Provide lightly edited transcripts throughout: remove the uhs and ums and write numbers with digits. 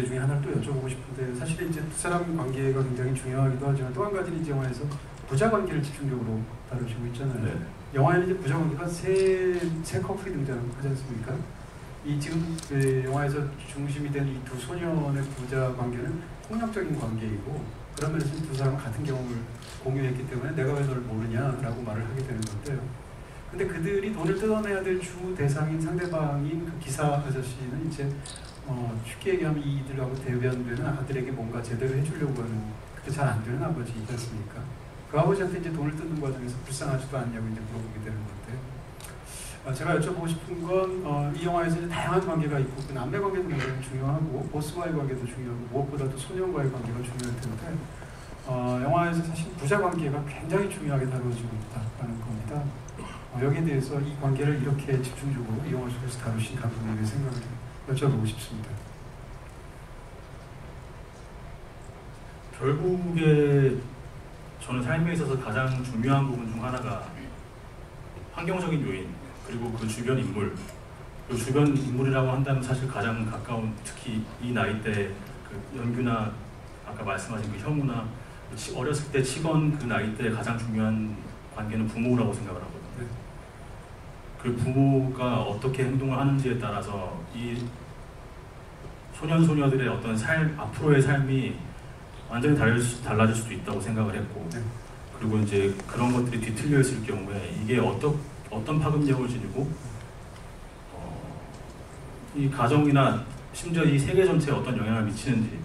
중에 하나를 또 여쭤보고 싶은데, 사실 이제 두 사람 관계가 굉장히 중요하기도 하지만 또 한 가지는 이제 영화에서 부자 관계를 집중적으로 다루시고 있잖아요. 네. 영화에는 이제 부자 관계가 세 커플이 등장하지 않습니까? 이 지금 영화에서 중심이 된 이 두 소년의 부자 관계는 폭력적인 관계이고, 그런 면에서 두 사람은 같은 경험을 공유했기 때문에 내가 왜 널 모르냐라고 말을 하게 되는 건데요. 근데 그들이 돈을 뜯어내야 될 주 대상인 상대방인 그 기사 아저씨는 이제 쉽게 얘기하면 이들하고 대변되는 아들에게 뭔가 제대로 해주려고 하는, 그게 잘 안 되는 아버지이지 않습니까? 그 아버지한테 이제 돈을 뜯는 과정에서 불쌍하지도 않냐고 이제 물어보게 되는 건데, 제가 여쭤보고 싶은 건 이 영화에서 이제 다양한 관계가 있고 그 남매 관계도 굉장히 중요하고 보스와의 관계도 중요하고 무엇보다도 소년과의 관계가 중요할 텐데, 영화에서 사실 부자 관계가 굉장히 중요하게 다루어지고 있다는 겁니다. 여기에 대해서 이 관계를 이렇게 집중적으로 이 영화 속에서 다루신 감독님의 생각을 여쭤보고 싶습니다. 결국에 저는 삶에 있어서 가장 중요한 부분 중 하나가 환경적인 요인, 그리고 그 주변 인물. 그 주변 인물이라고 한다면 사실 가장 가까운, 특히 이 나이대 그 연규나 아까 말씀하신 그 형우나 어렸을 때 치건 그 나이대에 가장 중요한 관계는 부모라고 생각을 하거든요. 그 부모가 어떻게 행동을 하는지에 따라서 이 소년 소녀들의 어떤 앞으로의 삶이 완전히 달라질 수도 있다고 생각을 했고, 그리고 이제 그런 것들이 뒤틀려 있을 경우에 이게 어떤 파급력을 지니고 이 가정이나 심지어 이 세계 전체에 어떤 영향을 미치는지,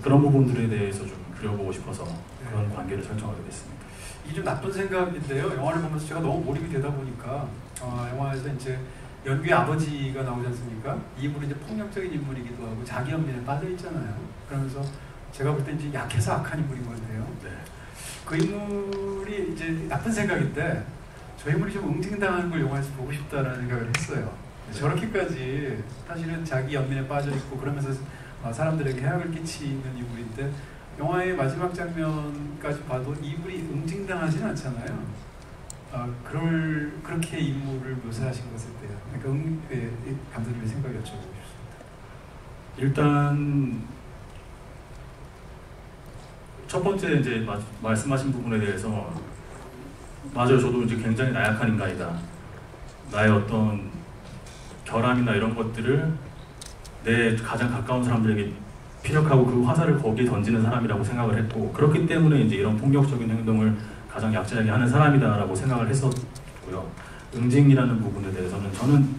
그런 부분들에 대해서 좀 그려보고 싶어서 그런 관계를 설정하게 됐습니다. 이게 좀 나쁜 생각인데요. 영화를 보면서 제가 너무 몰입이 되다 보니까 영화에서 이제 연규의 아버지가 나오지 않습니까? 이 인물이 이제 폭력적인 인물이기도 하고 자기 연민에 빠져 있잖아요. 그러면서 제가 볼 때 이제 약해서 악한 인물인 건데요. 네. 그 인물이 이제 나쁜 생각인데, 저 인물이 좀 응징당하는 걸 영화에서 보고 싶다라는 생각을 했어요. 저렇게까지 사실은 자기 연민에 빠져 있고 그러면서 사람들에게 해악을 끼치는 인물인데, 영화의 마지막 장면까지 봐도 이분이 응징당하지는 않잖아요. 그렇게 인물을 묘사하신 것에 대한, 그러니까 감독님의 생각을 여쭤보고 싶습니다. 일단 첫 번째 이제 말씀하신 부분에 대해서 맞아요. 저도 이제 굉장히 나약한 인간이다. 나의 어떤 결함이나 이런 것들을 내 가장 가까운 사람들에게 피력하고 그 화살을 거기에 던지는 사람이라고 생각을 했고, 그렇기 때문에 이제 이런 폭력적인 행동을 가장 약자에게 하는 사람이다라고 생각을 했었고요. 응징이라는 부분에 대해서는 저는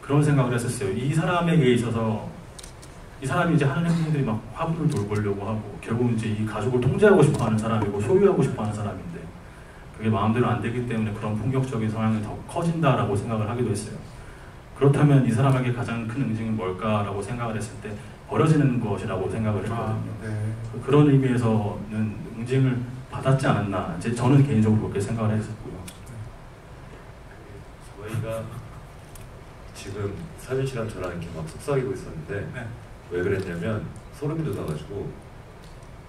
그런 생각을 했었어요. 이 사람에게 있어서 이 사람이 이제 하는 행동들이 막 화분을 돌보려고 하고, 결국 이제 이 가족을 통제하고 싶어 하는 사람이고 소유하고 싶어 하는 사람인데, 그게 마음대로 안 되기 때문에 그런 폭력적인 성향이 더 커진다라고 생각을 하기도 했어요. 그렇다면 이 사람에게 가장 큰 응징은 뭘까라고 생각을 했을 때 버려지는 것이라고 생각을 했거든요. 그런 의미에서는 응징을 받았지 않았나, 이제 저는 개인적으로 그렇게 생각을 했었고요. 저희가 지금 사진 씨랑 저랑 이렇게 막 속삭이고 있었는데, 왜 그랬냐면 소름이 돋아가지고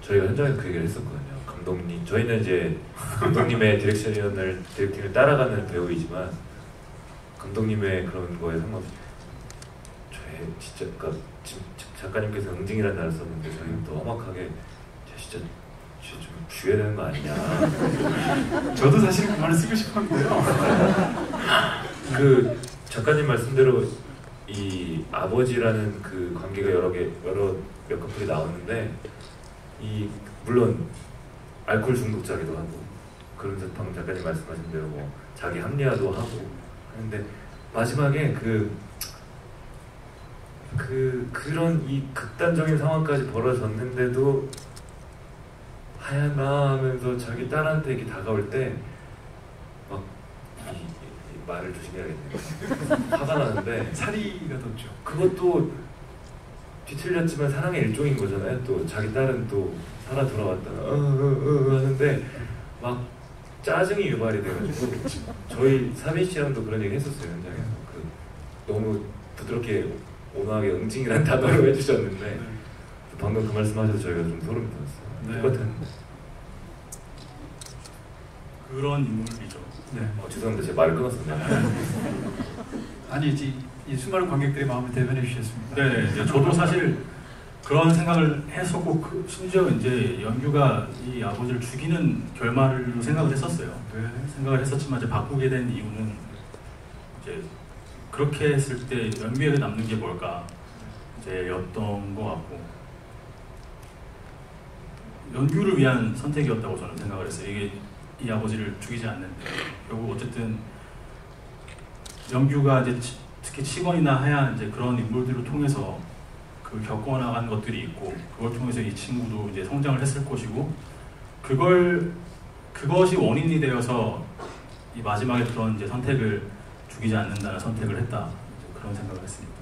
저희가 현장에서 그 얘기를 했었거든요. 감독님, 저희는 이제 감독님의 디렉팅을 따라가는 배우이지만 감독님의 그런 거에 상관없이 저희 진짜, 그러니까 지금 작가님께서 응징이라는 말을 썼는데 저희는 또 험악하게 진짜 좀 죽여야 되는 거 아니냐. 저도 사실 그 말을 쓰고 싶었는데요. 그 작가님 말씀대로 이 아버지라는 그 관계가 몇 커플이 나오는데, 물론 알코올 중독자기도 하고, 그런 방금 작가님 말씀하신 대로 뭐 자기 합리화도 하고 하는데, 마지막에 그런 이 극단적인 상황까지 벌어졌는데도 하얀아 하면서 자기 딸한테 이렇게 다가올 때 막 말을 조심해야겠네요. 화가 나는데 사리가 돋죠. 그것도 뒤틀렸지만 사랑의 일종인 거잖아요. 또 자기 딸은 또 살아 돌아왔다 하는데 막 짜증이 유발이 돼가지고 저희 사빈 씨랑도 그런 얘기 했었어요. 현장에서. 너무 부드럽게 온화하게 응징이라는 단어를 해주셨는데 방금 그 말씀하셔서 저희가 좀 소름이 돋았어요. 똑같은 그런 인물이죠. 죄송합니다. 제 말을 끊었었네요. 아니, 이 수많은 관객들의 마음을 대변해 주셨습니다. 네, 저도 사실 그런 생각을 했었고 심지어 이제 연규가 이 아버지를 죽이는 결말로 생각을 했었어요. 생각을 했었지만 이제 바꾸게 된 이유는 이제 그렇게 했을 때 연규에게 남는 게 뭘까 이제 였던 것 같고 연규를 위한 선택이었다고 저는 생각을 했어요. 이게 이 아버지를 죽이지 않는데 결국 어쨌든 연규가 이제 특히 치건이나 하얀 이제 그런 인물들을 통해서 그 겪어나간 것들이 있고 그걸 통해서 이 친구도 이제 성장을 했을 것이고 그것이 원인이 되어서 이 마지막에 그런 이제 선택을 죽이지 않는다는 선택을 했다 그런 생각을 했습니다.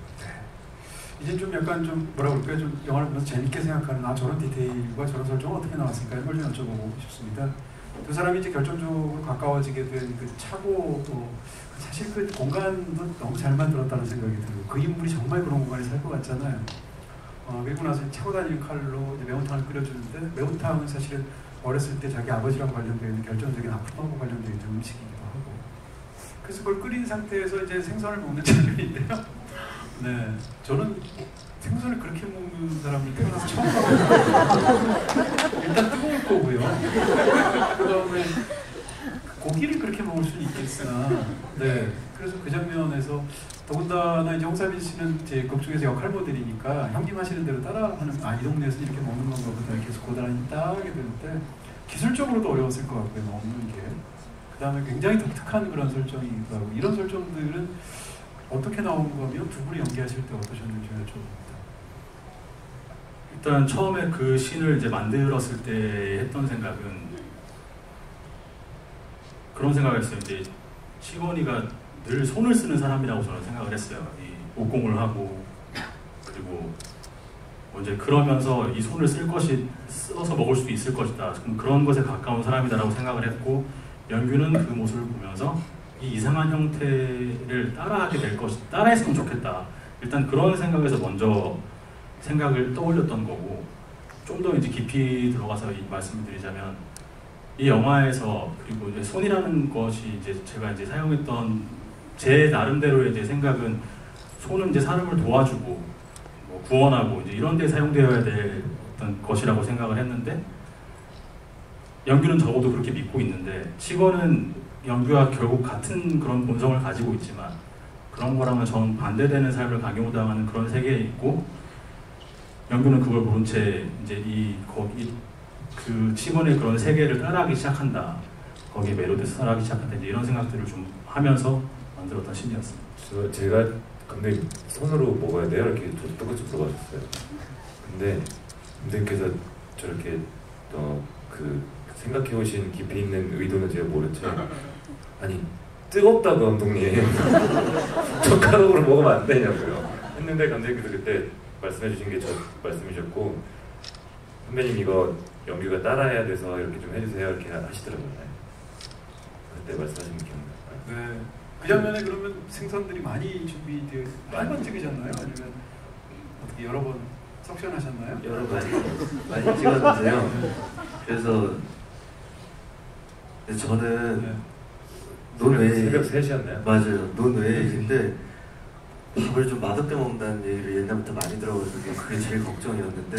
이제 좀 약간 좀 뭐라 그럴까요? 좀 영화를 보면서 재밌게 생각하는 저런 디테일과 저런 설정은 어떻게 나왔을까 이걸 좀 여쭤보고 싶습니다. 두 사람이 이제 결정적으로 가까워지게 된 그 차고 사실 그 공간도 너무 잘 만들었다는 생각이 들어요. 그 인물이 정말 그런 공간에 살 것 같잖아요. 그리고 나서 차고 다니는 칼로 이제 매운탕을 끓여주는데 매운탕은 사실은 어렸을 때 자기 아버지랑 관련되어 있는 결정적인 아픔하고 관련되어 있는 음식이기도 하고 그래서 그걸 끓인 상태에서 이제 생선을 먹는 장면인데요. 네, 저는 생선을 그렇게 먹는 사람을 태어나서 처음 봤어요. 일단 뜨거울 거고요. 그 다음에 고기를 그렇게 먹을 수는 있겠으나, 네, 그래서 그 장면에서 더군다나 이제 홍사빈 씨는 이제 극 중에서 역할 모델이니까 형님 하시는 대로 따라하는 이 동네에서 이렇게 먹는 건가 보다 계속 고단히 따라하게 되는데 기술적으로도 어려웠을 것 같고요, 먹는 게. 그 다음에 굉장히 독특한 그런 설정이기도 하고 이런 설정들은 어떻게 나온 거면 두 분이 연기하실 때 어떠셨는지 여쭤봅니다. 일단 처음에 그 씬을 이제 만들었을 때 했던 생각은 그런 생각을 했어요. 이제 시건이가 늘 손을 쓰는 사람이라고 저는 생각을 했어요. 이 목공을 하고 그리고 이제 그러면서 이 손을 써서 먹을 수도 있을 것이다. 그런 것에 가까운 사람이다라고 생각을 했고 연규는 그 모습을 보면서 이 이상한 형태를 따라하게 될 것이다. 따라했으면 좋겠다. 일단 그런 생각에서 먼저 생각을 떠올렸던 거고 좀 더 이제 깊이 들어가서 말씀을 드리자면 이 영화에서 그리고 이제 손이라는 것이 이제 제가 이제 사용했던 제 나름대로의 이제 생각은 손은 이제 사람을 도와주고 뭐 구원하고 이제 이런 데 사용되어야 될 어떤 것이라고 생각을 했는데 연규는 적어도 그렇게 믿고 있는데 치건은 연규와 결국 같은 그런 본성을 가지고 있지만 그런 거랑은 정 반대되는 삶을 강요당하는 그런 세계에 있고 연규는 그걸 모른 채 이제 그 치건의 그런 세계를 따라하기 시작한다. 거기에 매료돼서 살아가기 시작한다. 이제 이런 생각들을 좀 하면서 만들었던 신이었습니다. 제가 근데 손으로 먹어야 돼요? 이렇게 똑같이 물어봤어요. 근데 선생님께서 저렇게 그 생각해오신 깊이 있는 의도는 제가 모르죠. 아니 뜨겁다고 감독님 젓가락으로 먹으면 안 되냐고요. 했는데 감독님께서 그때 말씀해주신 게 저 말씀이셨고 선배님 이거 연규가 따라해야 돼서 이렇게 좀 해주세요 이렇게 하시더라고요. 그때 말씀하신 게 기억나요. 네. 그 장면에 그러면 생선들이 많이 준비되어 한 번 찍으셨나요? 아니면 어떻게 여러 번 석션하셨나요? 여러 번 많이 찍었는데요. 그래서 저는 네. 논외 새벽 3시였나요? 맞아요. 논외인데 밥을 좀 맛없게 먹는다는 얘기를 옛날부터 많이 들어가지고 그게 제일 걱정이었는데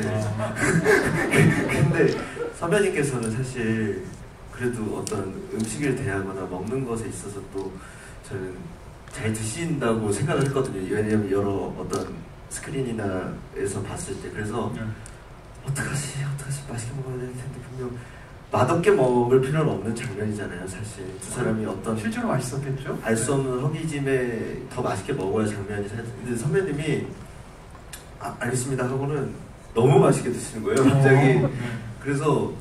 근데 선배님께서는 사실 그래도 어떤 음식을 대하거나 먹는 것에 있어서 또 저는 잘 드신다고 생각을 했거든요. 왜냐면 여러 어떤 스크린이나에서 봤을 때 그래서 어떡하지 맛있게 먹어야 될 텐데 분명 맛없게 먹을 필요는 없는 장면이잖아요. 사실 두 사람이 어떤 실제로 맛있었겠죠? 알 수 없는 허기짐에 더 맛있게 먹어야 장면이 사실. 근데 선배님이 알겠습니다 하고는 너무 맛있게 드시는 거예요. 갑자기. 그래서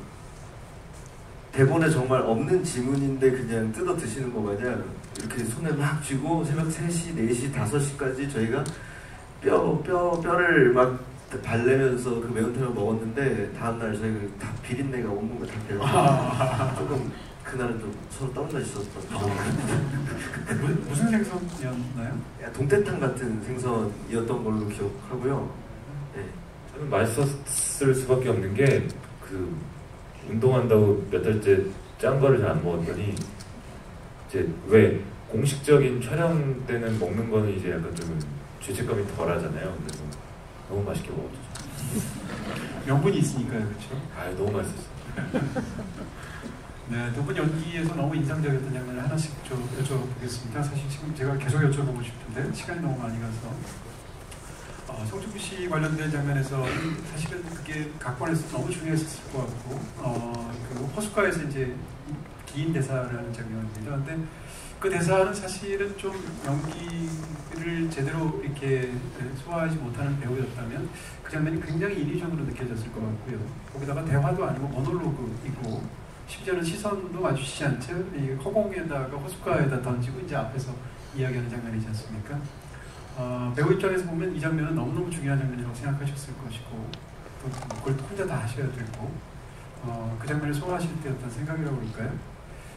대본에 정말 없는 지문인데 그냥 뜯어 드시는 거 마냥 이렇게 손에 막 쥐고 새벽 3시, 4시, 5시까지 저희가 뼈를 막 발내면서 그 매운탕을 먹었는데 다음날 저희가 다 비린내가 온몸에 다 배어서 조금 그날은 좀 서로 떨어져 있었던 무슨 생선이었나요? 동태탕 같은 생선이었던 걸로 기억하고요. 네. 저는 맛있었을 수밖에 없는 게 그 운동한다고 몇 달째 짠 거를 잘 안 먹었더니 이제 왜 공식적인 촬영 때는 먹는 거는 이제 약간 좀 죄책감이 덜 하잖아요. 그래서 너무 맛있게 먹었죠. 명분이 있으니까요, 그렇죠? 아, 너무 맛있었어요. 네, 두 분 연기에서 너무 인상적이었던 장면을 하나씩 여쭤보겠습니다. 사실 지금 제가 계속 여쭤보고 싶은데 시간이 너무 많이 가서 송중기 씨 관련된 장면에서 사실은 그게 각본에서 너무 중요했을 것 같고 그 호숫가에서 이제 긴 대사라는 장면입니다. 근데 그 대사는 사실은 좀 연기를 제대로 이렇게 소화하지 못하는 배우였다면 그 장면이 굉장히 인위적으로 느껴졌을 것 같고요. 거기다가 대화도 아니고 모놀로그이고 심지어는 시선도 마주치지 않죠. 이 허공에다가 호숫가에다 던지고 이제 앞에서 이야기하는 장면이지 않습니까? 배우 입장에서 보면 이 장면은 너무너무 중요한 장면이라고 생각하셨을 것이고 또 그걸 혼자 다 하셔야 되고 그 장면을 소화하실 때 어떤 생각이라고 그럴까요?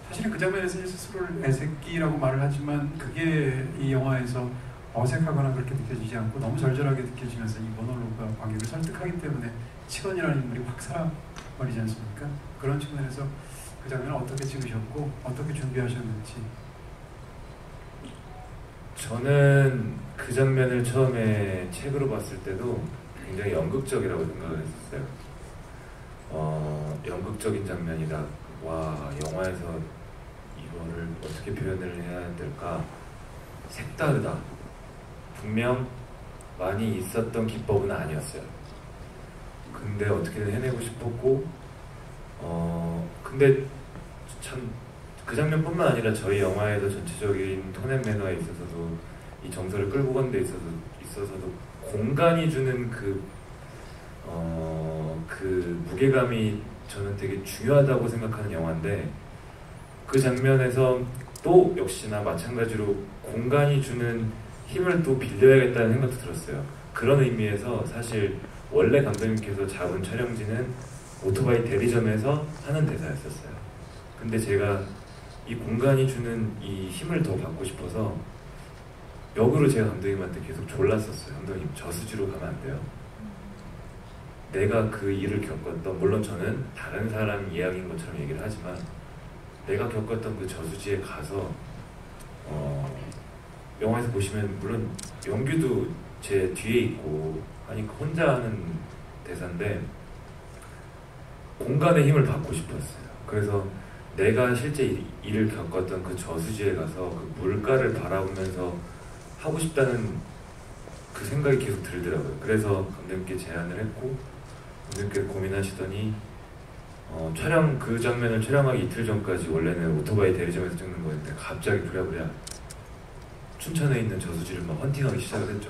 사실은 그 장면에서 스스로를 애새끼라고 말을 하지만 그게 이 영화에서 어색하거나 그렇게 느껴지지 않고 너무 절절하게 느껴지면서 이 모놀로그가 관객을 설득하기 때문에 치건이라는 인물이 확 살아버리지 않습니까? 그런 측면에서 그 장면을 어떻게 찍으셨고 어떻게 준비하셨는지. 저는 그 장면을 처음에 책으로 봤을 때도 굉장히 연극적이라고 생각을 했었어요. 연극적인 장면이다. 와, 영화에서 이거를 어떻게 표현을 해야 될까? 색다르다. 분명 많이 있었던 기법은 아니었어요. 근데 어떻게든 해내고 싶었고, 근데 참 그 장면뿐만 아니라 저희 영화에서 전체적인 톤 앤 매너에 있어서도 이 정서를 끌고 가는 데 있어서도 공간이 주는 그 무게감이 저는 되게 중요하다고 생각하는 영화인데 그 장면에서 또 역시나 마찬가지로 공간이 주는 힘을 또 빌려야겠다는 생각도 들었어요. 그런 의미에서 사실 원래 감독님께서 잡은 촬영지는 오토바이 대리점에서 하는 대사였었어요. 근데 제가 이 공간이 주는 이 힘을 더 받고 싶어서 역으로 제가 감독님한테 계속 졸랐었어요. 감독님, 저수지로 가면 안 돼요. 내가 그 일을 겪었던, 물론 저는 다른 사람 이야기인 것처럼 얘기를 하지만 내가 겪었던 그 저수지에 가서 영화에서 보시면 물론 영규도 제 뒤에 있고 하니까 혼자 하는 대사인데 공간의 힘을 받고 싶었어요. 그래서 내가 실제 일을 겪었던 그 저수지에 가서 그 물가를 바라보면서 하고 싶다는 그 생각이 계속 들더라고요. 그래서 감독님께 제안을 했고 감독님께 고민하시더니 그 장면을 촬영하기 이틀 전까지 원래는 오토바이 대리점에서 찍는 거였는데 갑자기 부랴부랴 춘천에 있는 저수지를 막 헌팅하기 시작을 했죠.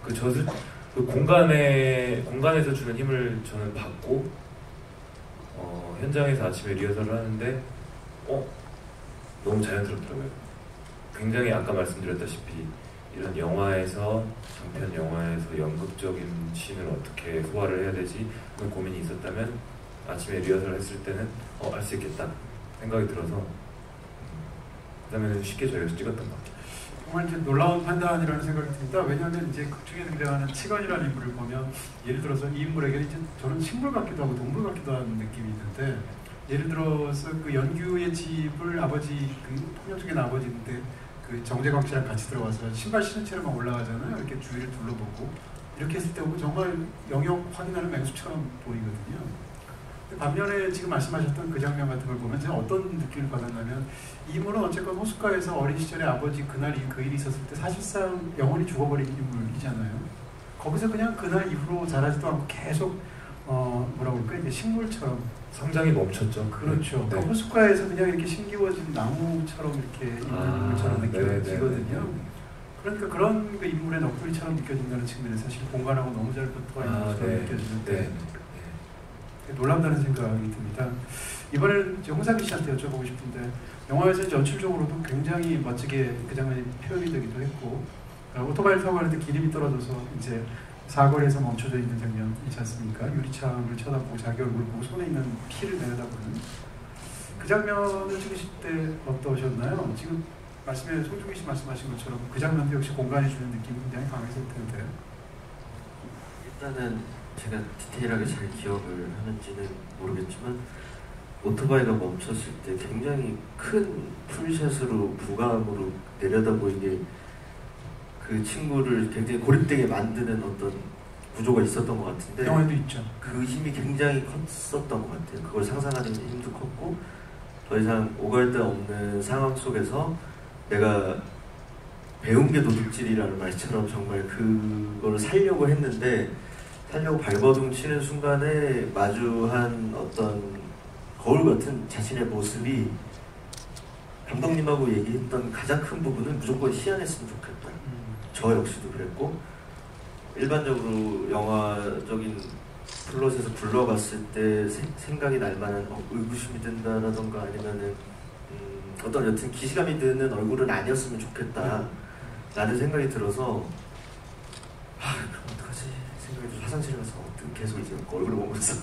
그 공간에서 주는 힘을 저는 받고 현장에서 아침에 리허설을 하는데 너무 자연스럽더라고요. 굉장히 아까 말씀드렸다시피 이런 영화에서 장편 영화에서 연극적인 씬을 어떻게 소화를 해야 되지 그런 고민이 있었다면 아침에 리허설 했을 때는 할 수 있겠다 생각이 들어서 그 다음에는 쉽게 저희가 찍었던 것 같아요. 정말 이제 놀라운 판단이라는 생각이 듭니다. 왜냐하면 이제 극 중에 등장하는 치건이라는 인물을 보면 예를 들어서 이 인물에게 이제 저는 식물 같기도 하고 동물 같기도 하는 느낌이 있는데 예를 들어서 그 연규의 집을 아버지 그 폭력적인 아버지인데 그 정재광 씨랑 같이 들어와서 신발 신은 채로 막 올라가잖아요. 이렇게 주위를 둘러보고 이렇게 했을 때 보면 정말 영역 확인하는 맹수처럼 보이거든요. 반면에 지금 말씀하셨던 그 장면 같은 걸 보면 제가 어떤 느낌을 받았냐면 이 인물은 어쨌건 호숫가에서 어린 시절에 아버지 그 일이 있었을 때 사실상 영원히 죽어버린 인물이잖아요. 거기서 그냥 그날 이후로 자라지도 않고 계속 뭐라고 할까 이제 식물처럼 성장이 멈췄죠. 그렇죠. 네. 그 호숫가에서 그냥 이렇게 심기워진 나무처럼 이렇게 있는 인물처럼 느껴지거든요. 그러니까 그런 그 인물의 넋두리처럼 느껴진다는 측면에 사실 공간하고 너무 잘 붙어 있는 것처럼 느껴지는데 놀랍다는 생각이 듭니다. 이번에는 홍상기 씨한테 여쭤보고 싶은데 영화에서 연출적으로도 굉장히 멋지게 그 장면이 표현이 되기도 했고 오토바이를 타고 가는데 기름이 떨어져서 이제 사거리에서 멈춰져 있는 장면 있지 않습니까? 유리창을 쳐다보고 자기 얼굴을 보고 손에 있는 피를 내려다보는 그 장면을 찍으실 때 어떠셨나요? 지금 송중기 씨 말씀하신 것처럼 그 장면도 역시 공간이 주는 느낌이 굉장히 강했을 텐데 일단은 제가 디테일하게 잘 기억을 하는지는 모르겠지만 오토바이가 멈췄을 때 굉장히 큰 풀샷으로 부감으로 내려다보이게 그 친구를 굉장히 고립되게 만드는 어떤 구조가 있었던 것 같은데 영화에도 있죠. 그 힘이 굉장히 컸었던 것 같아요. 그걸 상상하는 힘도 컸고 더 이상 오갈 데 없는 상황 속에서 내가 배운 게 도둑질이라는 말처럼 정말 그걸 살려고 했는데 살려고 발버둥 치는 순간에 마주한 어떤 거울 같은 자신의 모습이 감독님하고 얘기했던 가장 큰 부분은 무조건 희한했으면 좋겠다. 저 역시도 그랬고 일반적으로 영화적인 플롯에서 굴러갔을 때 생각이 날 만한 의구심이 든다라던가 아니면은 어떤 여튼 기시감이 드는 얼굴은 아니었으면 좋겠다 라는 생각이 들어서 그럼 어떡하지 생각이 들어서 화장실 가서 계속 이제 얼굴을 보면서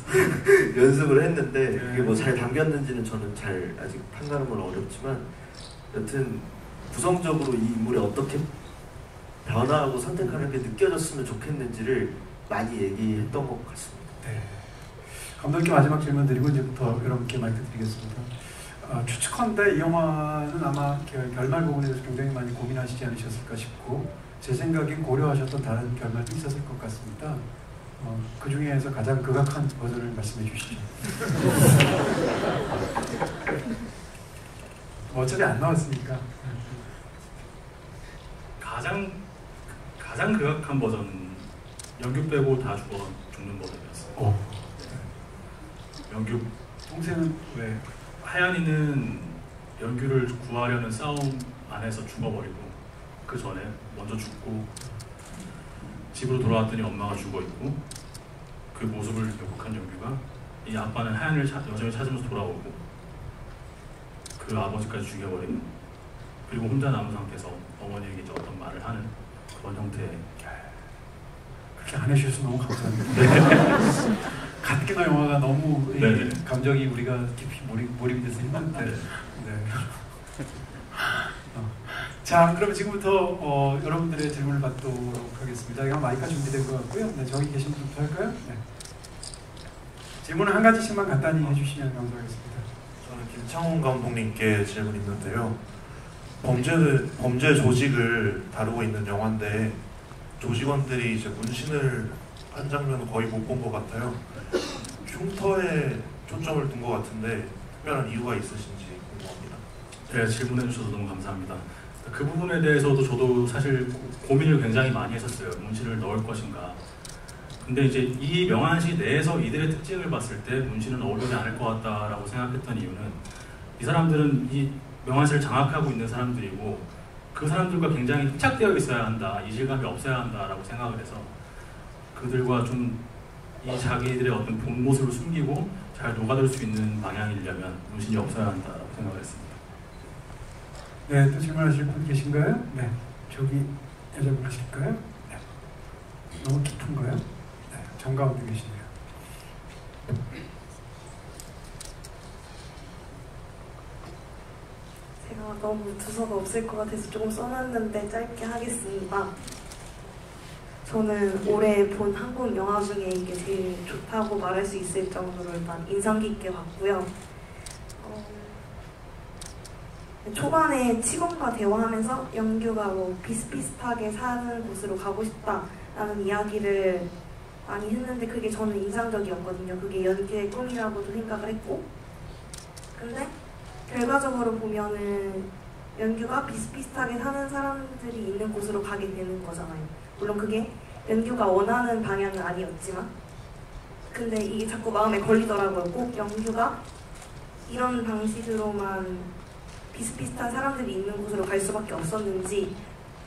연습을 했는데 그게 뭐 잘 담겼는지는 저는 잘 아직 판단하는 건 어렵지만 여튼 구성적으로 이 인물이 어떻게 변화하고 선택하는 게 느껴졌으면 좋겠는지를 많이 얘기했던 것 같습니다. 네. 감독님께 마지막 질문 드리고 이제부터 여러분께 마이크 드리겠습니다. 추측컨대 이 영화는 아마 결말 부분에 대해서 굉장히 많이 고민하시지 않으셨을까 싶고 제 생각엔 고려하셨던 다른 결말도 있었을 것 같습니다. 그 중에서 가장 극악한 버전을 말씀해 주시죠. 어차피 안 나왔으니까. 가장 극악한 버전은 연규 빼고 다 죽는 버전이었어요. 연규 동생은 왜? 하얀이는 연규를 구하려는 싸움 안에서 죽어버리고 그 전에 먼저 죽고 집으로 돌아왔더니 엄마가 죽어있고 그 모습을 목격한 연규가 이 아빠는 하얀이를 여전히 찾으면서 돌아오고 그 아버지까지 죽여버리는 그리고 혼자 남은 상태에서 어머니에게 이제 어떤 말을 하는 그런 형태의 그렇게 안 해주셔서 너무 감사합니다. 갓기나 영화가 너무 감정이 우리가 깊이 몰입이 돼서 힘든데. 네. 자, 그럼 지금부터 여러분들의 질문을 받도록 하겠습니다. 이거 마이크가 준비된 것 같고요. 네, 저기 계신 분부터 할까요? 네. 질문을 한 가지씩만 간단히 해주시면 감사하겠습니다. 저는 김창훈 감독님께 질문 있는데요. 범죄 조직을 다루고 있는 영화인데 조직원들이 이제 문신을 한 장면은 거의 못 본 것 같아요. 흉터에 초점을 둔 것 같은데 특별한 이유가 있으신지 궁금합니다. 네, 질문해 주셔서 너무 감사합니다. 그 부분에 대해서도 저도 사실 고민을 굉장히 많이 했었어요. 문신을 넣을 것인가. 근데 이제 이 명한시 내에서 이들의 특징을 봤을 때 문신은 어울리지 않을 것 같다라고 생각했던 이유는 이 사람들은 이 명한시를 장악하고 있는 사람들이고 그 사람들과 굉장히흡착되어 있어야 한다, 이질감이 없어야 한다라고 생각을 해서 그들과 좀 이 자기들의 어떤 본 모습을 숨기고 잘 녹아들 수 있는 방향이려면 문신이 없어야 한다라고 생각을 했습니다. 네, 또 질문하실 분 계신가요? 네, 저기 여자분 하실까요? 네. 너무 깊은가요? 네, 정가운데 계시네요. 제가 너무 두서가 없을 것 같아서 조금 써놨는데 짧게 하겠습니다. 저는 올해 본 한국 영화 중에 이게 제일 좋다고 말할 수 있을 정도로 일단 인상 깊게 봤고요. 초반에 치곤과 대화하면서 연규가 뭐 비슷비슷하게 사는 곳으로 가고 싶다라는 이야기를 많이 했는데 그게 저는 인상적이었거든요. 그게 연기의 꿈이라고도 생각을 했고 근데 결과적으로 보면은 연규가 비슷비슷하게 사는 사람들이 있는 곳으로 가게 되는 거잖아요. 물론 그게 연규가 원하는 방향은 아니었지만 근데 이게 자꾸 마음에 걸리더라고요. 꼭 연규가 이런 방식으로만 비슷비슷한 사람들이 있는 곳으로 갈 수밖에 없었는지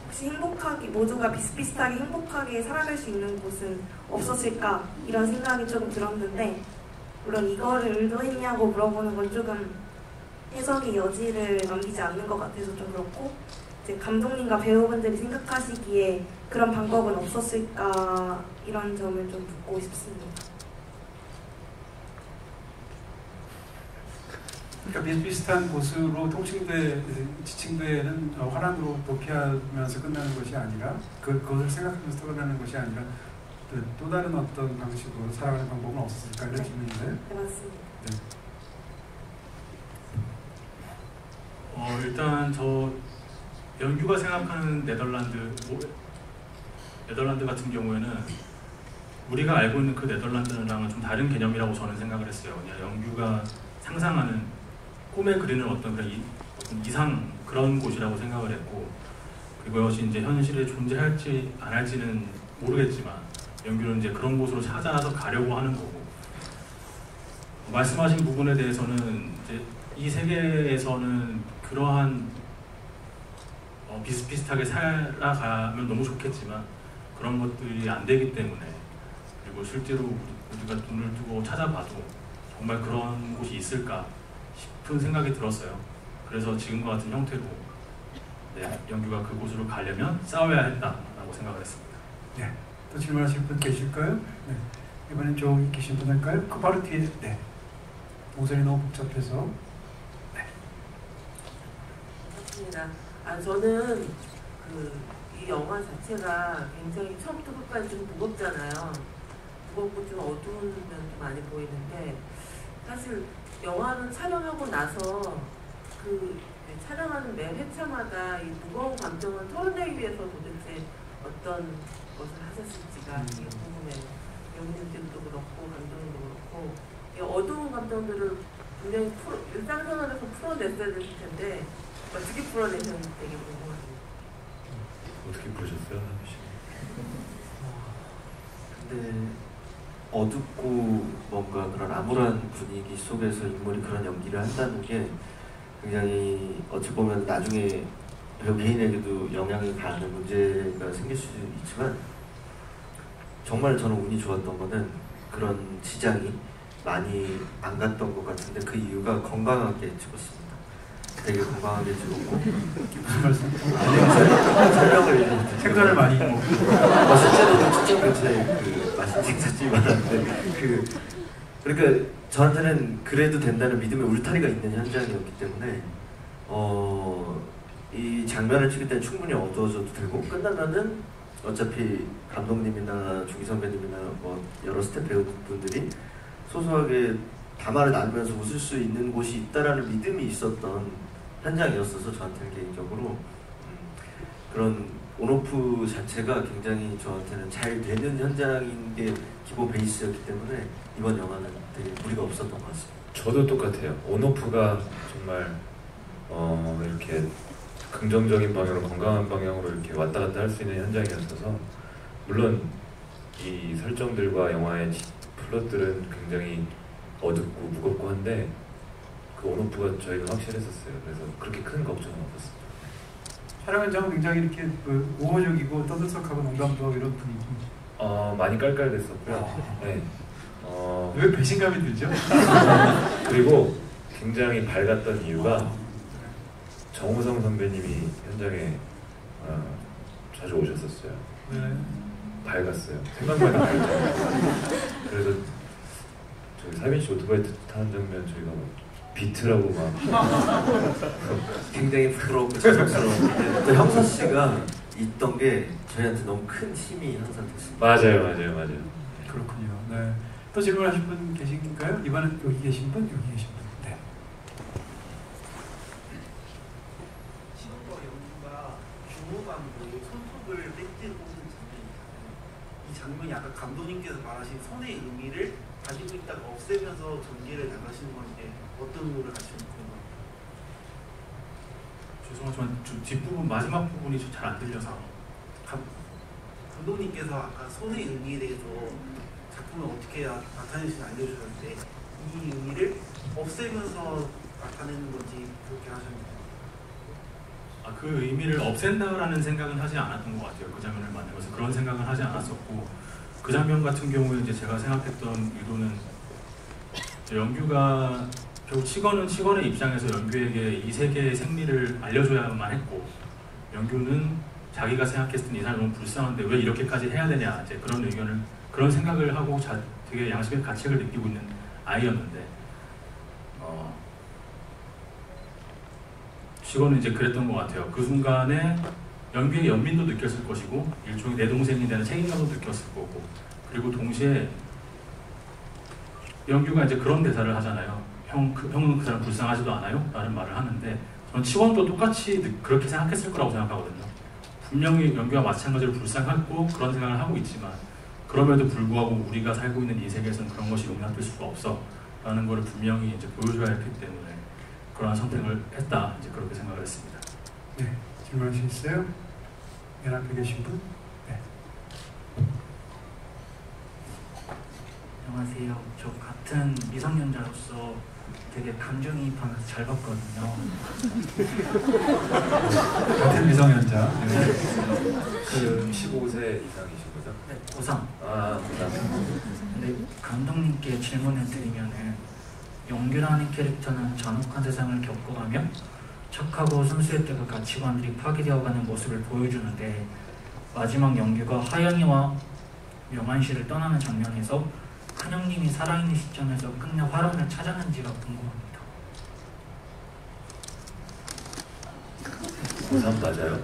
혹시 행복하게 모두가 비슷비슷하게 행복하게 살아갈 수 있는 곳은 없었을까 이런 생각이 조금 들었는데 물론 이거를 의도했냐고 물어보는 건 조금 해석의 여지를 남기지 않는 것 같아서 좀 그렇고 이제 감독님과 배우분들이 생각하시기에 그런 방법은 없었을까 이런 점을 좀 묻고 싶습니다. 그러니까 비슷비슷한 곳으로 통칭돼 지칭되는 화란으로 도피하면서 끝나는 것이 아니라 그것을 생각하면서 끝나는 것이 아니라 또 다른 어떤 방식으로 살아가는 방법은 없었을까 이런 질문인데. 네, 맞습니다. 네. 일단 저 연규가 생각하는 네덜란드 같은 경우에는 우리가 알고 있는 그 네덜란드랑은 좀 다른 개념이라고 저는 생각을 했어요. 그냥 영규가 상상하는 꿈에 그리는 어떤 어떤 이상 그런 곳이라고 생각을 했고, 그리고 이것이 이제 현실에 존재할지 안 할지는 모르겠지만 영규는 이제 그런 곳으로 찾아서 가려고 하는 거고, 말씀하신 부분에 대해서는 이제 이 세계에서는 그러한 비슷비슷하게 살아가면 너무 좋겠지만 그런 것들이 안 되기 때문에, 그리고 실제로 우리가 눈을 뜨고 찾아봐도 정말 그런 곳이 있을까 싶은 생각이 들었어요. 그래서 지금과 같은 형태로 영규가 그곳으로 가려면 싸워야 했다라고 생각을 했습니다. 네. 또 질문하실 분 계실까요? 네. 이번엔 저기 계신 분 할까요? 그 바로 뒤에. 네. 모선이 너무 복잡해서. 네. 맞습니다. 저는 이 영화 자체가 굉장히 처음부터 끝까지 좀 무겁잖아요. 무겁고 좀 어두운 면도 많이 보이는데, 사실 영화는 촬영하고 나서 촬영하는 매 회차마다 이 무거운 감정을 털어내기 위해서 도대체 어떤 것을 하셨을지가 이 궁금해요. 연기들도 그렇고 감독님도 그렇고, 이 어두운 감정들을 분명히 일상생활에서 풀어냈어야 됐을 텐데 어떻게 풀어내셨는지 되게 궁금합니다. 어떻게 보셨어요, 하미 씨? 근데 어둡고 뭔가 그런 암울한 분위기 속에서 인물이 그런 연기를 한다는 게 굉장히 어찌 보면 나중에 배우 개인에게도 영향이 가는 문제가 생길 수 있지만, 정말 저는 운이 좋았던 거는 그런 지장이 많이 안 갔던 것 같은데, 그 이유가 건강하게 찍었습니다. 되게 건강하게 찍었고. 무슨 말씀? 촬영을 생선을 많이 먹고. 실제로도 출장 근처에 맛있는 식사집이 많았는데, 그러니까 저한테는 그래도 된다는 믿음의 울타리가 있는 현장이었기 때문에 이 장면을 찍을 때는 충분히 어두워져도 되고, 끝나면은 어차피 감독님이나 중기 선배님이나 뭐 여러 스태프 배우분들이 소소하게 담화를 나누면서 웃을 수 있는 곳이 있다라는 믿음이 있었던 현장이었어서, 저한테는 개인적으로 그런 온오프 자체가 굉장히 저한테는 잘 되는 현장인 게 기본 베이스였기 때문에 이번 영화는 되게 무리가 없었던 것 같습니다. 저도 똑같아요. 온오프가 정말 이렇게 긍정적인 방향으로, 건강한 방향으로 이렇게 왔다 갔다 할 수 있는 현장이었어서, 물론 이 설정들과 영화의 플롯들은 굉장히 어둡고 무겁고 한데 그 온오프가 저희가 확실했었어요. 그래서 그렇게 큰 걱정은 없었습니다. 촬영 현장은 굉장히 이렇게 우호적이고 떠들썩하고 농담도 하고 이런 분위기. 많이 깔깔댔었고요. 네. 왜 배신감이 들죠? 그리고 굉장히 밝았던 이유가 정우성 선배님이 현장에 자주 오셨었어요. 네. 밝았어요. 생각만 해도 밝잖아요. 그래서 저기 사빈 씨 오토바이 타는 장면 저희가 뭐 비트라고 막 굉장히 부끄럽고 자랑스러운데, 또 형사 씨가 있던 게 저희한테 너무 큰 힘이 항상 됐습니다. 맞아요. 그렇군요. 네. 또 질문하신 분 계신가요? 이번엔 여기 계신 분, 여기 계신 분. 네. 시동과 영규가 규모감으로 손톱을 뺏기는 장면이, 이 장면이 아까 감독님께서 말하신 손의 의미를 가지고 있다가 없애면서 전기를 나가시는 건데 어떤 의미를 가지고 있는 건가요? 죄송하지만 뒷부분 마지막 부분이 잘 안 들려서. 감독님께서 아까 손의 의미에 대해서 작품을 어떻게 나타내시는지 알려주셨는데, 이 의미를 없애면서 나타내는 건지 그렇게 하셨나요? 그 의미를 없앤다라는 생각은 하지 않았던 것 같아요. 그 장면을 만들면서 그런 생각은 하지 않았었고, 그 장면 같은 경우에 이제 제가 생각했던 의도는 영규가 결국 치건의 입장에서 영규에게 이 세계의 생리를 알려줘야만 했고, 영규는 자기가 생각했을 때 이 사람이 너무 불쌍한데 왜 이렇게까지 해야 되냐, 이제 그런 생각을 하고 되게 양심의 가책을 느끼고 있는 아이였는데, 치건은 이제 그랬던 것 같아요. 그 순간에 영규의 연민도 느꼈을 것이고, 일종의 내 동생에 대한 책임감도 느꼈을 거고, 그리고 동시에 영규가 이제 그런 대사를 하잖아요. 형은 그 사람 불쌍하지도 않아요? 라는 말을 하는데, 저는 치원도 똑같이 그렇게 생각했을 거라고 생각하거든요. 분명히 영규와 마찬가지로 불쌍했고 그런 생각을 하고 있지만, 그럼에도 불구하고 우리가 살고 있는 이 세계에서는 그런 것이 용납될 수가 없어 라는 것을 분명히 이제 보여줘야 했기 때문에 그러한 선택을 했다, 이제 그렇게 생각을 했습니다. 네, 질문하시겠어요? 맨 앞에 계신 분? 네. 안녕하세요. 저 같은 미성년자로서 되게 감정이입하면서 잘 봤거든요. 같은 미성년자. 네. 지금 15세 이상이신 거죠? 네, 고3. 아, 근데 감독님께 질문을 드리면은 영규라는 캐릭터는 잔혹한 세상을 겪어가며 착하고 순수했던 그 가치관들이 파괴되어가는 모습을 보여주는데 마지막 영규가 하영이와 명한씨를 떠나는 장면에서 큰형님이 살아있는 시점에서 끝내 화랑을 찾았는지가 궁금합니다. 고3 맞아요?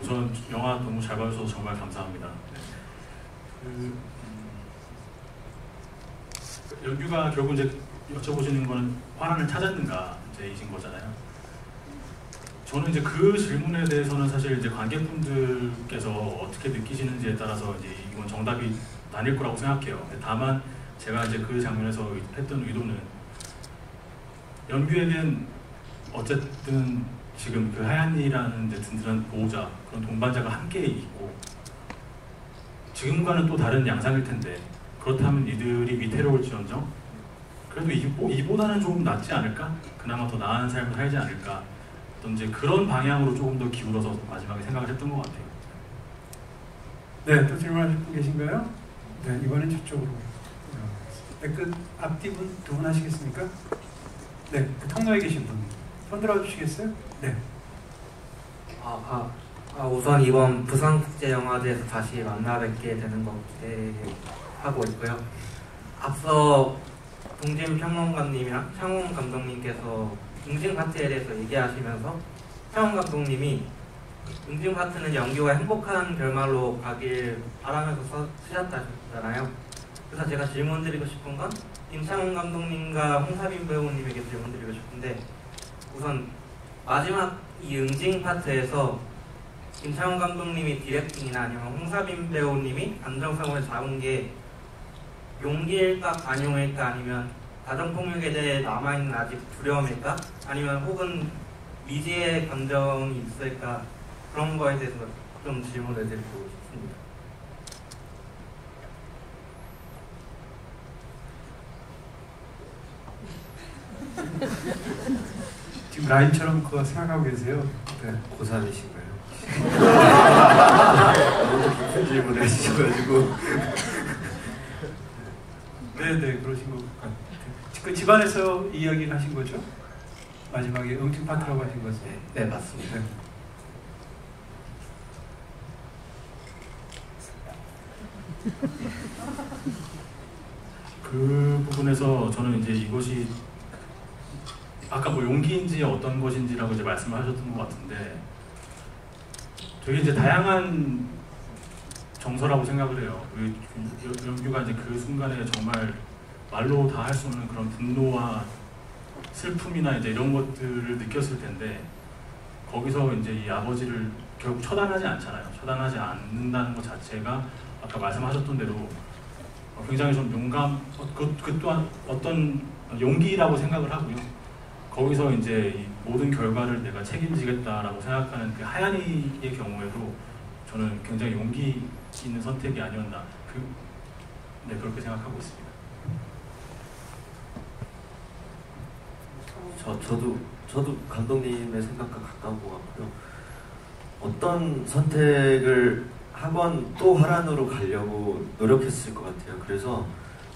우선 영화 너무 잘 봐주셔서 정말 감사합니다. 연규가 결국 이제 여쭤보시는 거는 화랑을 찾았는가 이제 이신 거잖아요. 저는 이제 그 질문에 대해서는 사실 이제 관객분들께서 어떻게 느끼시는지에 따라서 이제 이건 정답이 나뉠 거라고 생각해요. 다만 제가 이제 그 장면에서 했던 의도는 연규에겐 어쨌든 지금 그 하얀이라는 이제 든든한 보호자, 그런 동반자가 함께 있고 지금과는 또 다른 양상일 텐데 그렇다면 이들이 위태로울지언정 그래도 이보다는 조금 낫지 않을까? 그나마 더 나은 삶을 살지 않을까? 어떤 이제 그런 방향으로 조금 더 기울어서 마지막에 생각을 했던 것 같아요. 네, 또 질문하실 분 계신가요? 네, 이번엔 저쪽으로. 네, 그 앞뒤 분 두 분 하시겠습니까? 네, 그 통로에 계신 분. 손 들어주시겠어요? 네. 우선 이번 부산국제영화제에서 다시 만나 뵙게 되는 거 기대하고 있고요. 앞서 동진 평론가님이랑 창훈 감독님께서 응징 파트에 대해서 얘기하시면서 창훈 감독님이 응징 파트는 연규가 행복한 결말로 가길 바라면서 쓰셨다잖아요. 그래서 제가 질문드리고 싶은 건 임창훈 감독님과 홍사빈 배우님에게 질문드리고 싶은데 우선 마지막 이 응징 파트에서 임창훈 감독님이 디렉팅이나 아니면 홍사빈 배우님이 감정성을 잡은 게 용기일까 관용일까 아니면 가정폭력에 대해 남아있는 아직 두려움일까 아니면 혹은 미지의 감정이 있을까 그런 거에 대해서 좀 질문을 드리고 싶습니다. 지금 라인처럼 그거 생각하고 계세요? 네. 고3이신가요? 너무 깊은 질문을 해주셔가지고 네네, 그러신 것 같아요. 그 집안에서 이야기를 하신 거죠? 마지막에 응징 파트라고 하신 거죠? 네, 맞습니다. 네. 그 부분에서 저는 이제 이것이 아까 뭐 용기인지 어떤 것인지라고 이제 말씀을 하셨던 것 같은데 되게 이제 다양한 정서라고 생각을 해요. 연규가 이제 그 순간에 정말 말로 다 할 수 없는 그런 분노와 슬픔이나 이제 이런 것들을 느꼈을 텐데 거기서 이제 이 아버지를 결국 처단하지 않잖아요. 처단하지 않는다는 것 자체가 아까 말씀하셨던 대로 굉장히 좀 용감, 그 또한 어떤 용기라고 생각을 하고요. 거기서 이제 이 모든 결과를 내가 책임지겠다라고 생각하는 그 하얀이의 경우에도 저는 굉장히 용기 있는 선택이 아니었나 네, 그렇게 생각하고 있습니다. 저도 감독님의 생각과 가까운 것 같고요. 어떤 선택을 하건 또 화란으로 가려고 노력했을 것 같아요. 그래서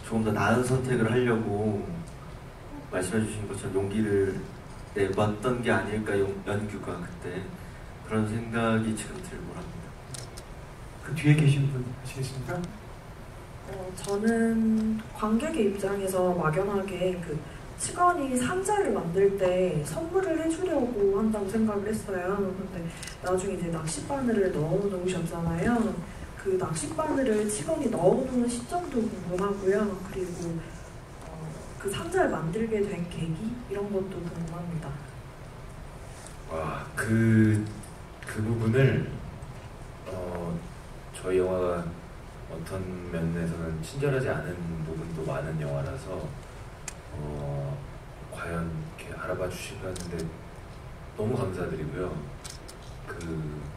조금 더 나은 선택을 하려고 말씀해 주신 것처럼 용기를 내봤던 게 아닐까 연규가 그때 그런 생각이 지금 들고 합니다. 그 뒤에 계신 분 아시겠습니까? 저는 관객의 입장에서 막연하게 그 치건이 상자를 만들 때 선물을 해주려고 한다고 생각을 했어요. 근데 나중에 이제 낚싯바늘을 넣어놓으셨잖아요. 그 낚싯바늘을 치건이 넣어놓은 시점도 궁금하고요. 그리고 그 상자를 만들게 된 계기 이런 것도 궁금합니다. 와, 그 부분을 저희 영화가 어떤 면에서는 친절하지 않은 부분도 많은 영화라서 과연 이렇게 알아봐 주시고 하는데 너무 감사드리고요.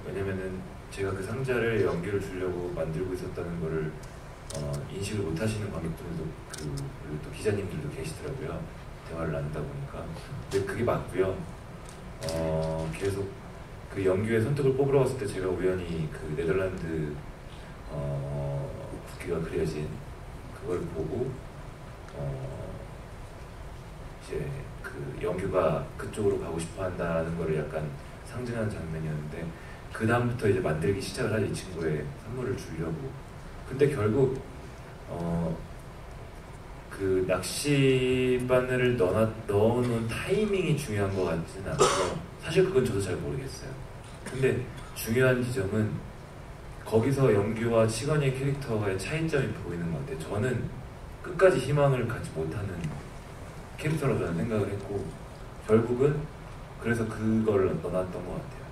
왜냐면은 제가 그 상자를 연기를 주려고 만들고 있었다는 거를 인식을 못 하시는 관객들도 그리고 또 기자님들도 계시더라고요. 대화를 나누다 보니까. 근데 그게 맞고요. 계속 그 연기의 선택을 뽑으러 갔을 때 제가 우연히 그 네덜란드 국기가 그려진 그걸 보고 이제 그 영규가 그쪽으로 가고 싶어 한다는 거를 약간 상징하는 장면이었는데 그 다음부터 이제 만들기 시작을 하지 이 친구의 선물을 주려고. 근데 결국 그 낚시 바늘을 넣어놓은 타이밍이 중요한 것 같지는 않고요. 사실 그건 저도 잘 모르겠어요. 근데 중요한 지점은 거기서 영규와 치건이의 캐릭터의 차이점이 보이는 것 같아요. 저는 끝까지 희망을 갖지 못하는 캐릭터라고 저는 생각을 했고 결국은 그래서 그걸 넣어놨던 것 같아요.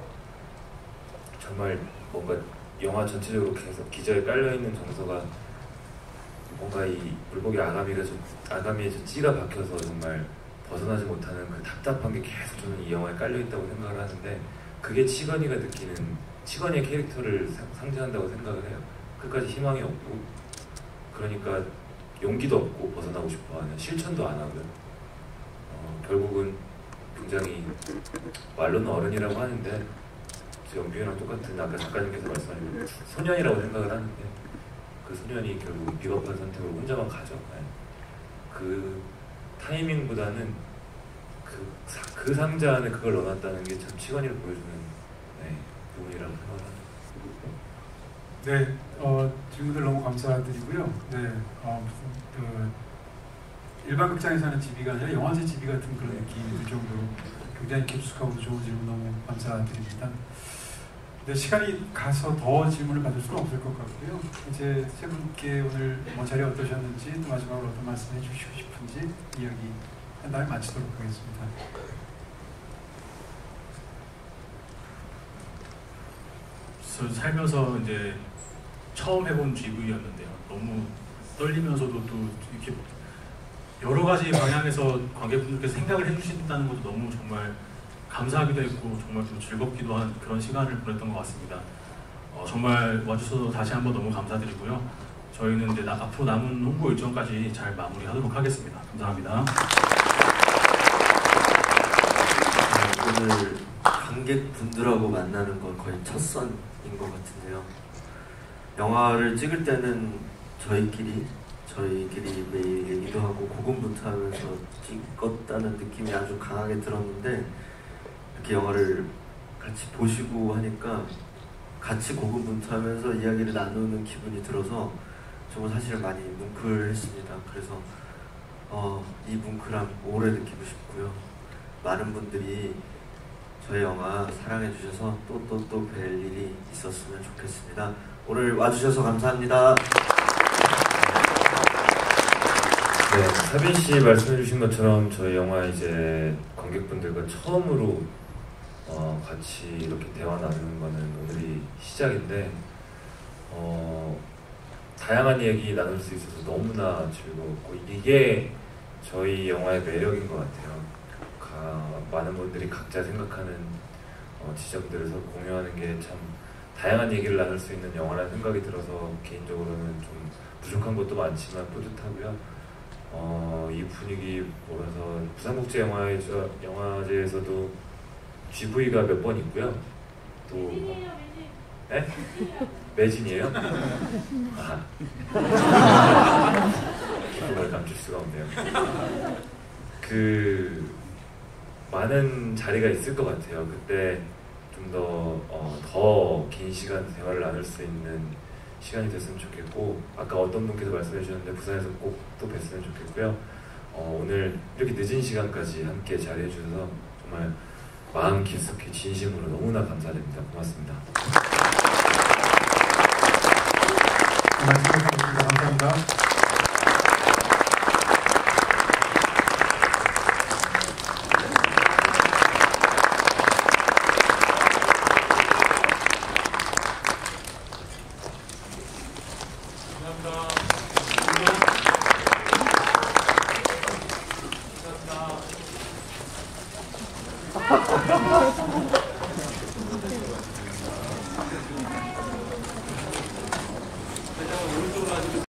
정말 뭔가 영화 전체적으로 계속 기저에 깔려있는 정서가 뭔가 이 물고기 아가미에 저 찌가 박혀서 정말 벗어나지 못하는 그 답답한 게 계속 저는 이 영화에 깔려있다고 생각을 하는데 그게 치건이가 느끼는 치건이의 캐릭터를 상징한다고 생각을 해요. 끝까지 희망이 없고 그러니까 용기도 없고 벗어나고 싶어하는 실천도 안 하고요. 결국은 굉장히 말로는 어른이라고 하는데 영규랑 똑같은 아까 작가님께서 말씀하신 소년이라고 생각을 하는데 그 소년이 결국 비겁한 선택으로 혼자만 가죠. 그 타이밍보다는 그 상자 안에 그걸 넣어놨다는 게 참 치건이를 보여주는 부분이라고 생각합니다. 네, 질문들 너무 감사드리고요. 네, 일반 극장에서 하는 지비가 아니라 영화제 지비 같은 그런 느낌이 들 정도로 굉장히 깊숙하고 좋은 질문 너무 감사드립니다. 네, 시간이 가서 더 질문을 받을 수는 없을 것 같고요. 이제 세 분께 오늘 자리 어떠셨는지 또 마지막으로 어떤 말씀 해주시고 싶은지 이야기 한 다음에 마치도록 하겠습니다. 살면서 이제 처음 해본 GV였는데요. 너무 떨리면서도 또 이렇게 여러 가지 방향에서 관객분들께서 생각을 해주신다는 것도 너무 정말 감사하기도 했고 정말 좀 즐겁기도 한 그런 시간을 보냈던 것 같습니다. 정말 와주셔서 다시 한번 너무 감사드리고요. 저희는 이제 앞으로 남은 홍보 일정까지 잘 마무리하도록 하겠습니다. 감사합니다. 오늘 관객분들하고 만나는 건 거의 첫 선인 것 같은데요. 영화를 찍을 때는 저희끼리 매일 얘기도 하고 고군분투하면서 찍었다는 느낌이 아주 강하게 들었는데 이렇게 영화를 같이 보시고 하니까 같이 고군분투하면서 이야기를 나누는 기분이 들어서 정말 사실 많이 뭉클했습니다. 그래서 이 뭉클함 오래 느끼고 싶고요. 많은 분들이 저희 영화 사랑해 주셔서 또 뵐 일이 있었으면 좋겠습니다. 오늘 와주셔서 감사합니다. 네, 사빈 씨 말씀해 주신 것처럼 저희 영화 이제 관객분들과 처음으로 같이 이렇게 대화 나누는 거는 오늘이 시작인데 다양한 얘기 나눌 수 있어서 너무나 즐거웠고 이게 저희 영화의 매력인 것 같아요. 많은 분들이 각자 생각하는 지점들을 서로 공유하는 게 참 다양한 얘기를 나눌 수 있는 영화라는 생각이 들어서 개인적으로는 좀 부족한 것도 많지만 뿌듯하고요. 이 분위기 보면서 부산국제영화제에서도 GV가 몇 번 있고요. 또 네? 매진이에요? 그걸 감출 수가 없네요. 많은 자리가 있을 것 같아요. 그때 좀 더 긴 시간 대화를 나눌 수 있는 시간이 됐으면 좋겠고 아까 어떤 분께서 말씀해 주셨는데 부산에서 꼭 또 뵀으면 좋겠고요. 오늘 이렇게 늦은 시간까지 함께 자리해 주셔서 정말 마음 깊숙이 진심으로 너무나 감사드립니다. 고맙습니다. 감사합니다.